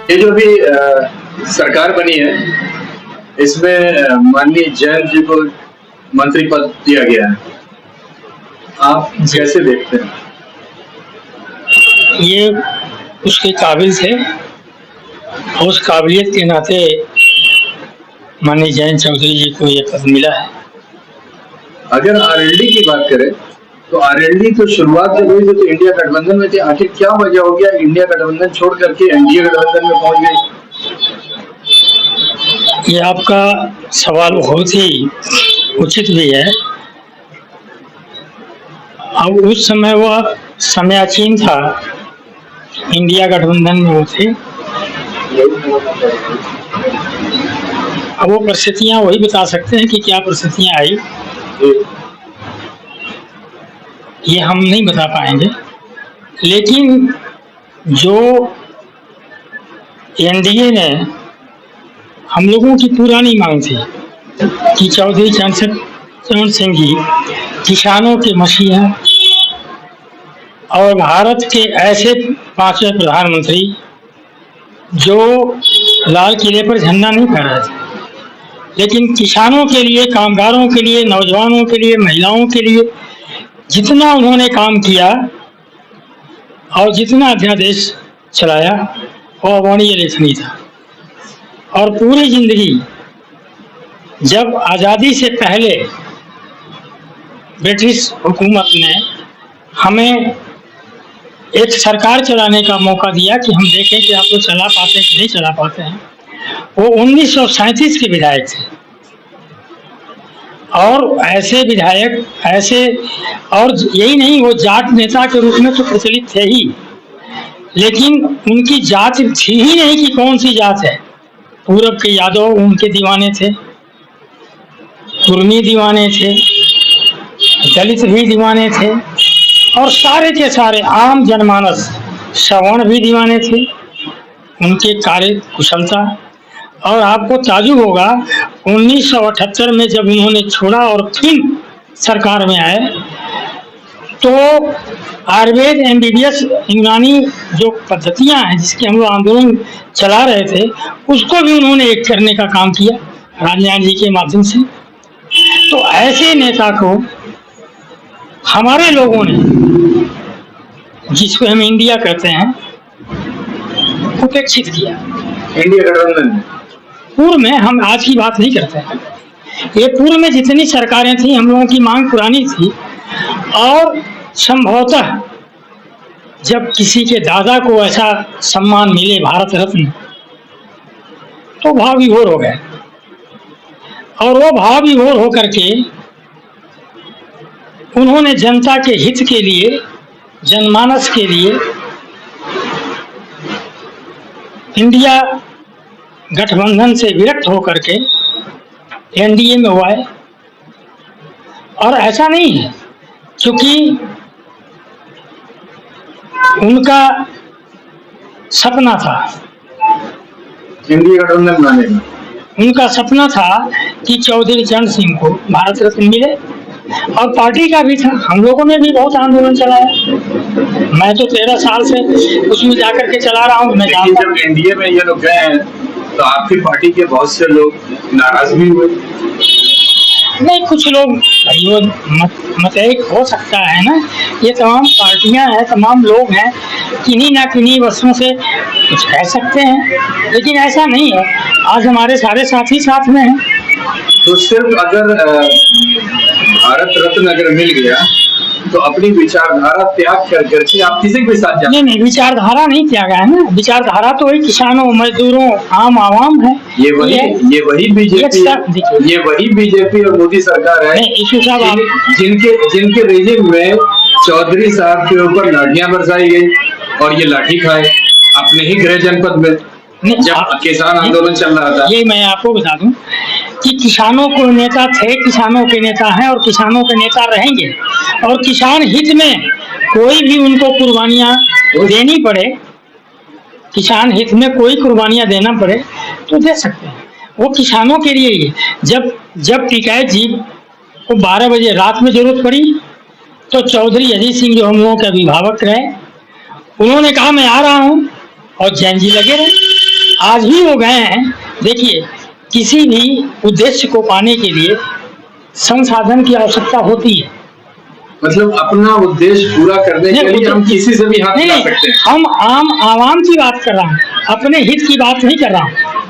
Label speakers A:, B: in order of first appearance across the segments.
A: ये जो भी सरकार बनी है, इसमें माननीय जैन जी को मंत्री पद दिया गया है, आप कैसे देखते हैं?
B: ये उसके काबिल थे और उस काबिलियत के नाते माननीय जयंत चौधरी जी को ये पद मिला है।
A: अगर आरएलडी की बात करें तो आरएलडी तो शुरुआत जब हुई तो इंडिया गठबंधन में थे, आखिर क्या वजह हो गया इंडिया गठबंधन छोड़ करके एनडीए गठबंधन में पहुंच गई?
B: ये आपका सवाल बहुत ही उचित भी है। अब उस समय वह समयाचीन था, इंडिया गठबंधन में वो थे। अब वो परिस्थितियां वही बता सकते हैं कि क्या परिस्थितियां आई, ये हम नहीं बता पाएंगे। लेकिन जो एनडीए ने हम लोगों की पुरानी मांग थी कि चौधरी चरण सिंह जी किसानों के मसीहा और भारत के ऐसे 5वें प्रधानमंत्री जो लाल किले पर झंडा नहीं फहराए थे, लेकिन किसानों के लिए, कामगारों के लिए, नौजवानों के लिए, महिलाओं के लिए जितना उन्होंने काम किया और जितना अध्यादेश चलाया वो अवर्णनीय लेखनी था। और पूरी जिंदगी, जब आज़ादी से पहले ब्रिटिश हुकूमत ने हमें एक सरकार चलाने का मौका दिया कि हम देखें कि आप लोग चला पाते हैं कि नहीं चला पाते हैं, वो 1937 के विधायक थे। और ऐसे विधायक, ऐसे, और यही नहीं, वो जाट नेता के रूप में तो प्रचलित थे ही, लेकिन उनकी जात थी ही नहीं कि कौन सी जात है। पूरब के यादव उनके दीवाने थे, कुर्मी दीवाने थे, दलित भी दीवाने थे, और सारे के सारे आम जनमानस, सवर्ण भी दीवाने थे उनके कार्य कुशलता। और आपको ताजुब होगा 1978 में जब उन्होंने छोड़ा और फिर सरकार में आए तो आयुर्वेद, एमबीबीएस, यूनानी जो पद्धतियां हैं जिसके हम लोग आंदोलन चला रहे थे, उसको भी उन्होंने एक करने का काम किया राजनारायण जी के माध्यम से। तो ऐसे नेता को हमारे लोगों ने, जिसको हम इंडिया कहते हैं, उपेक्षित किया।
A: इंडिया गठबंधन
B: पूर्व में, हम आज की बात नहीं करते हैं, ये पूर्व में जितनी सरकारें थी, हम लोगों की मांग पुरानी थी। और संभवतः जब किसी के दादा को ऐसा सम्मान मिले, भारत रत्न, तो भाव विभोर हो गए। और वो भाव विभोर होकर के उन्होंने जनता के हित के लिए, जनमानस के लिए इंडिया गठबंधन से विरक्त होकर के एनडीए में हुआ है। और ऐसा नहीं है क्योंकि उनका सपना था
A: इंडिया गठबंधन बनाने का,
B: उनका सपना था कि चौधरी चरण सिंह को भारत रत्न मिले, और पार्टी का भी था। हम लोगों ने भी बहुत आंदोलन चलाया, मैं तो 13 साल से उसमें जाकर के चला रहा हूँ। मैं
A: जब एनडीए में ये लोग गए हैं तो आपकी पार्टी के बहुत से लोग नाराज भी हुए?
B: नहीं, कुछ लोग, वो मतैक हो सकता है ना, ये तमाम पार्टियां हैं, तमाम लोग हैं, किन्हीं ना किन्हीं वस्तुओं से कुछ कह सकते हैं, लेकिन ऐसा नहीं है। आज हमारे सारे साथी साथ में हैं।
A: तो सिर्फ अगर भारत रत्न अगर मिल गया तो अपनी विचारधारा त्याग कर करके आप किसी के साथ जाते?
B: नहीं, विचारधारा नहीं त्यागा है ना। विचारधारा तो वही किसानों, मजदूरों, आम आवाम है।
A: ये वही बीजेपी और मोदी सरकार है जिनके रेजिम में चौधरी साहब के ऊपर लाठियां बरसाई गई और ये लाठी खाए अपने ही गृह जनपद में जब किसान आंदोलन चल रहा था।
B: ये मैं आपको बता दूं कि किसानों को नेता थे, किसानों के नेता हैं और किसानों के नेता रहेंगे। और किसान हित में कोई भी उनको कुर्बानियां देनी पड़े, किसान हित में कोई कुर्बानियां देना पड़े तो दे सकते हैं, वो किसानों के लिए ही। जब टिकैत जी को 12 बजे रात में जरूरत पड़ी तो चौधरी अजीत सिंह जो हम लोगों के अभिभावक रहे, उन्होंने कहा मैं आ रहा हूँ, और जैन जी लगे रहे। आज भी वो गए हैं। देखिए, किसी भी उद्देश्य को पाने के लिए संसाधन की आवश्यकता होती है।
A: मतलब अपना उद्देश्य पूरा करने के लिए हम किसी से भी हाथ मिला सकते हैं।
B: हम आम आवाम की बात कर रहा हूँ, अपने हित की बात नहीं कर रहा हूँ।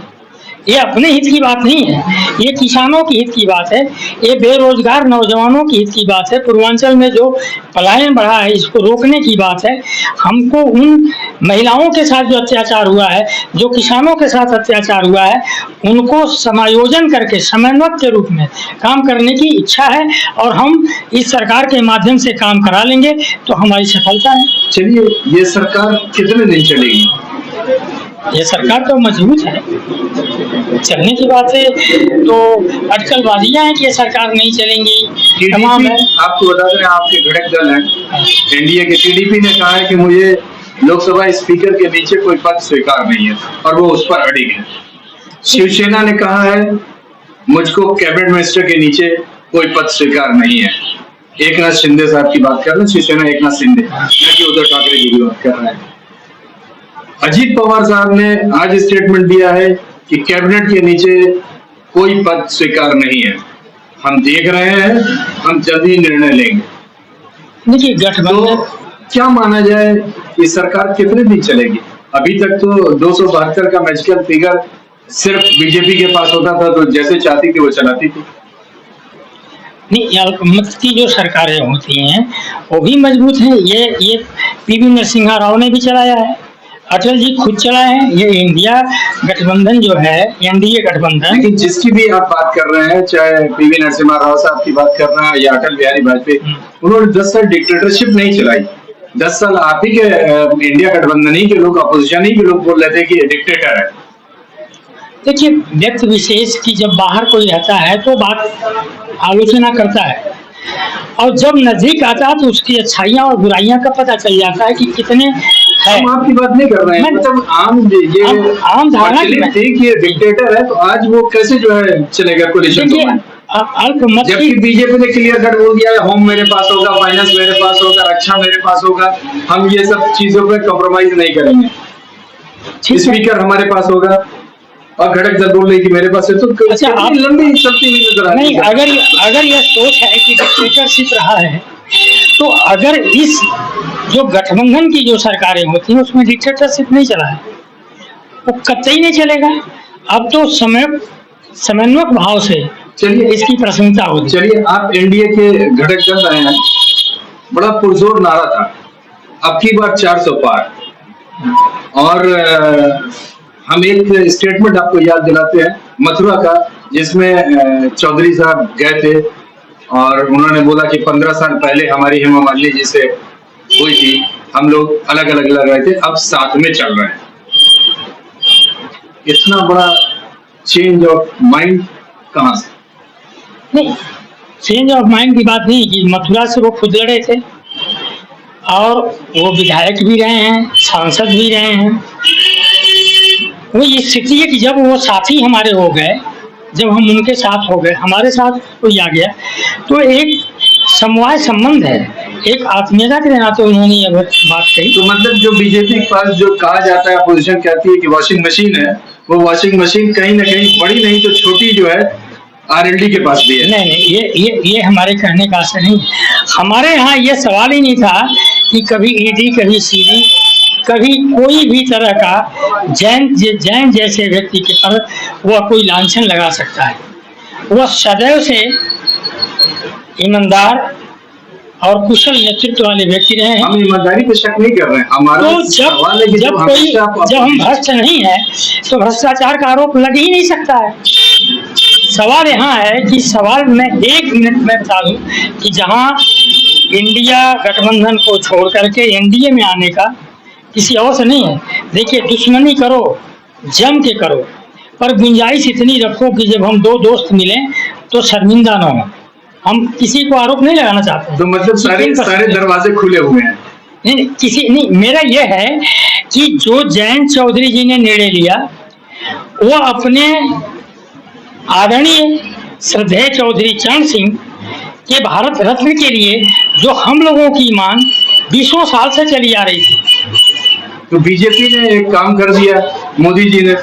B: ये अपने हित की बात नहीं है, ये किसानों की हित की बात है, ये बेरोजगार नौजवानों की हित की बात है। पूर्वांचल में जो पलायन बढ़ा है, इसको रोकने की बात है। हमको उन महिलाओं के साथ जो अत्याचार हुआ है, जो किसानों के साथ अत्याचार हुआ है, उनको समायोजन करके समन्वयक के रूप में काम करने की इच्छा है, और हम इस सरकार के माध्यम से काम करा लेंगे तो हमारी सफलता है।
A: चलिए, ये सरकार कितने दिन चलेगी?
B: ये सरकार तो मजबूत है, चलने की बात है तो अटकलबाजियां हैं कि ये सरकार नहीं चलेंगी, तमाम है।
A: आपको बता दें, आपके घटक दल है एनडीए के, टीडीपी ने कहा है कि मुझे लोकसभा स्पीकर के नीचे कोई पद स्वीकार नहीं है और वो उस पर अड़िग है। शिवसेना ने कहा है मुझको कैबिनेट मिनिस्टर के नीचे कोई पद स्वीकार नहीं है। एकनाथ शिंदे साहब की बात कर रहे हैं, शिवसेना एकनाथ शिंदे, न कि उद्धव ठाकरे जी की बात कर रहे हैं। अजीत पवार साहब ने आज स्टेटमेंट दिया है कि कैबिनेट के नीचे कोई पद स्वीकार नहीं है, हम देख रहे हैं, हम जल्दी निर्णय लेंगे।
B: देखिए, गठबंधन
A: तो क्या माना जाए, ये सरकार कितने दिन चलेगी? अभी तक तो 272 का मैजिकल फिगर सिर्फ बीजेपी के पास होता था, तो जैसे चाहती थी वो चलाती थी।
B: नहीं, अल्पमत की जो सरकारें होती हैं वो भी मजबूत हैं। ये पीवी नरसिम्हा राव ने भी चलाया है, अटल जी खुद चलाए हैं। ये इंडिया गठबंधन जो है, एनडीए गठबंधन,
A: लेकिन जिसकी भी आप बात कर रहे हैं, चाहे पीवी नरसिम्हा राव साहब की बात कर रहे हैं या अटल बिहारी वाजपेयी, उन्होंने 10 साल डिक्टेटरशिप नहीं चलाई। 10 साल आप ही के इंडिया गठबंधन ही के लोग, अपोजिशन ही के लोग बोल रहे थे कि डिक्टेटर है।
B: देखिए, व्यक्ति विशेष की जब बाहर कोई रहता है तो बात आलोचना करता है, और जब नजदीक आता है तो उसकी अच्छाइयाँ और बुराइयां का पता चल जाता है कि कितने है।
A: हम आपकी बात नहीं कर रहे हैं, मतलब आम
B: धारणा
A: थी कि ये डिक्टेटर है, तो आज वो कैसे जो है चलेगा कोलिशन?
B: अल्पमत,
A: जबकि बीजेपी ने क्लियर कट बोल दिया है, होम मेरे पास होगा, फाइनेंस मेरे पास होगा, रक्षा मेरे पास होगा, हम ये सब चीजों पे कॉम्प्रोमाइज नहीं करेंगे। स्पीकर हमारे पास होगा, और घटक दल बोल रही कि मेरे पास है, तो
B: अच्छा, आप
A: लंबी चलती हुई नजर आती
B: नहीं, अगर यह सोच है कि डिक्टेटरशिप रहा है, तो अगर इस जो गठबंधन की जो सरकारें होती हैं उसमें डिक्टेटरशिप नहीं चला है, वो कतई नहीं चलेगा। अब तो समन्वयक भाव से चलिए इसकी प्रशंसा होती।
A: चलिए, आप एनडीए के घटक दल रहे हैं, बड़ा पुरजोर नारा था, अब की बार 400 पार, और हम एक स्टेटमेंट आपको याद दिलाते हैं मथुरा का, जिसमें चौधरी साहब गए थे और उन्होंने बोला कि 15 साल पहले हमारी हेमा मालिनी जी से हुई थी, हम लोग अलग अलग लग रहे थे, अब साथ में चल रहे हैं। इतना बड़ा चेंज ऑफ माइंड कहाँ से?
B: नहीं, चेंज ऑफ माइंड की बात नहीं कि मथुरा से वो खुद लड़े थे, और वो विधायक भी रहे हैं, सांसद भी रहे हैं। वो ये स्थिति है कि जब वो साथी हमारे हो गए, जब हम उनके साथ हो गए, हमारे साथ कोई आ गया, तो एक समवाय संबंध है, एक आत्मीयता के नाते उन्होंने ये बात कही।
A: तो मतलब जो बीजेपी के पास जो कहा जाता है, अपोजिशन कहती है कि वॉशिंग मशीन है, वो वॉशिंग मशीन कहीं ना कहीं बड़ी नहीं तो छोटी जो है आरएलडी के पास भी है।
B: नहीं, ये हमारे कहने का असर नहीं। हमारे यहाँ ये सवाल ही नहीं था कि कभी ईडी, कभी सीडी, कभी कोई भी तरह का जैन जैसे व्यक्ति के पर वह कोई लांछन लगा सकता है। वह सदैव से ईमानदार और कुशल नेतृत्व वाले व्यक्ति रहे हैं।
A: हम ईमानदारी पे शक नहीं कर रहे हैं, हमारा
B: तो जब हम भ्रष्ट नहीं है तो भ्रष्टाचार का आरोप लग ही नहीं सकता है। सवाल यहाँ है कि सवाल मैं 1 मिनट में बता दूं कि जहाँ इंडिया गठबंधन को छोड़ करके एनडीए में आने का किसी और से नहीं है। देखिए, दुश्मनी करो, जम के करो, पर गुंजाइश इतनी रखो कि जब हम 2 दोस्त मिलें तो शर्मिंदा ना हो। हम किसी को आरोप नहीं लगाना चाहते।
A: तो मतलब सारे दरवाजे खुले हुए हैं।
B: नहीं, मेरा यह है कि जो जयंत चौधरी जी ने निर्णय लिया, वो अपने आदरणीय श्रद्धेय चौधरी चरण सिंह के भारत रत्न के लिए जो हम लोगों की मांग 20 साल से चली आ रही थी।
A: तो बीजेपी ने एक काम कर दिया, मोदी जी ने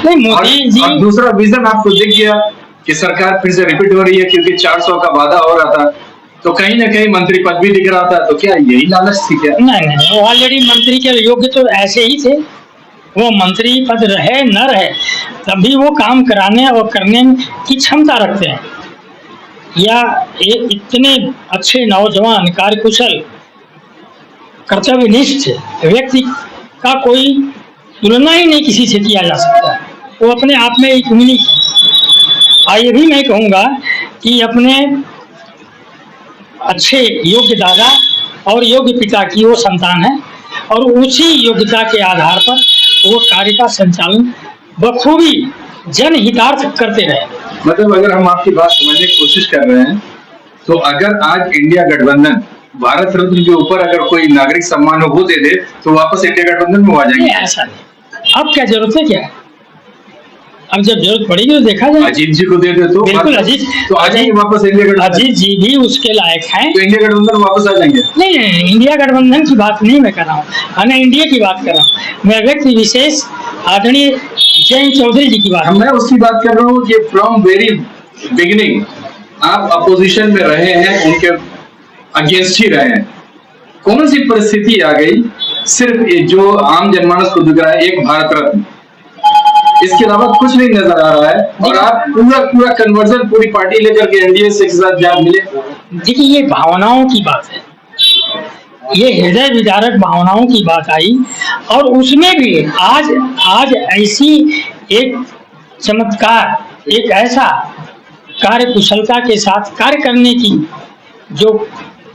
B: नहीं, मोदी जी
A: और दूसरा विजन आपको दिख गया कि सरकार फिर से रिपीट हो रही है, क्योंकि 400 का वादा हो रहा था, तो कहीं ना कहीं मंत्री पद भी दिख रहा था, तो क्या यही लालच थी क्या?
B: नहीं, वो ऑलरेडी मंत्री के योग्य तो ऐसे ही थे। वो मंत्री पद रहे न रहे, तभी वो काम कराने और करने की क्षमता रखते हैं। या एक इतने अच्छे नौजवान, कार्यकुशल, कर्तव्यनिष्ठ व्यक्ति का कोई तुलना ही नहीं किसी से किया जा सकता। वो अपने आप में एक यूनिक। ये भी मैं कहूँगा कि अपने अच्छे योग्य दादा और योग्य पिता की वो संतान है, और उसी योग्यता के आधार पर वो कार्य का संचालन बखूबी जनहितार्थ करते रहे।
A: मतलब अगर हम आपकी बात समझने की कोशिश कर रहे हैं, तो अगर आज इंडिया गठबंधन भारत रत्न के ऊपर अगर कोई नागरिक सम्मान वो दे दे, तो वापस इंडिया गठबंधन में आ जाएंगे?
B: नहीं, ऐसा नहीं। अब क्या जरूरत है? क्या अब जब जरूरत पड़ेगी तो देखा जाए।
A: अजीत जी को दे दे तो
B: बिल्कुल अजीत,
A: तो आ जाएंगे वापस इंडिया गठबंधन।
B: अजीत जी भी उसके लायक हैं,
A: तो इंडिया गठबंधन वापस आ जाएंगे?
B: नहीं, इंडिया गठबंधन की बात नहीं मैं कर रहा हूँ, मैं इंडिया की बात कर रहा हूँ। मैं व्यक्ति विशेष आदरणीय जयंत चौधरी जी की बात।
A: मैं उसकी बात कर रहा हूँ कि फ्रॉम वेरी बिगिनिंग आप अपोजिशन में रहे हैं, उनके अगेंस्ट ही रहे हैं। कौन सी परिस्थिति आ गई सिर्फ ये जो आम जनमानस को दिख रहा है एक भारत रत्न, इसके अलावा कुछ नहीं नजर आ रहा है, और आप पूरा कन्वर्जन पूरी पार्टी लेकर के एनडीए से के साथ जा मिले?
B: देखिए, ये भावनाओं की बात है, ये हृदय विदारक भावनाओं की बात आई, और उसमें भी आज ऐसी एक चमत्कार, एक ऐसा कार्य कुशलता के साथ कार्य करने की जो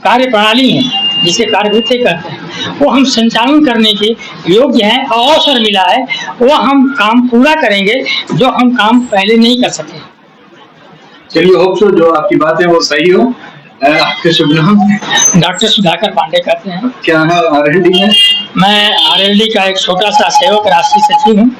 B: कार्य प्रणाली है, जिसे कार्यवृत्ति कहते हैं, वो हम संचालन करने के योग्य हैं और अवसर मिला है। वो हम काम पूरा करेंगे जो हम काम पहले नहीं कर सके।
A: चलिए, होप सो जो आपकी बात है वो सही हो। आपका शुभ नाम?
B: डॉक्टर सुधाकर पांडे कहते हैं।
A: क्या है आरएलडी में?
B: मैं आरएलडी का एक छोटा सा सेवक, राष्ट्रीय सचिव हूँ।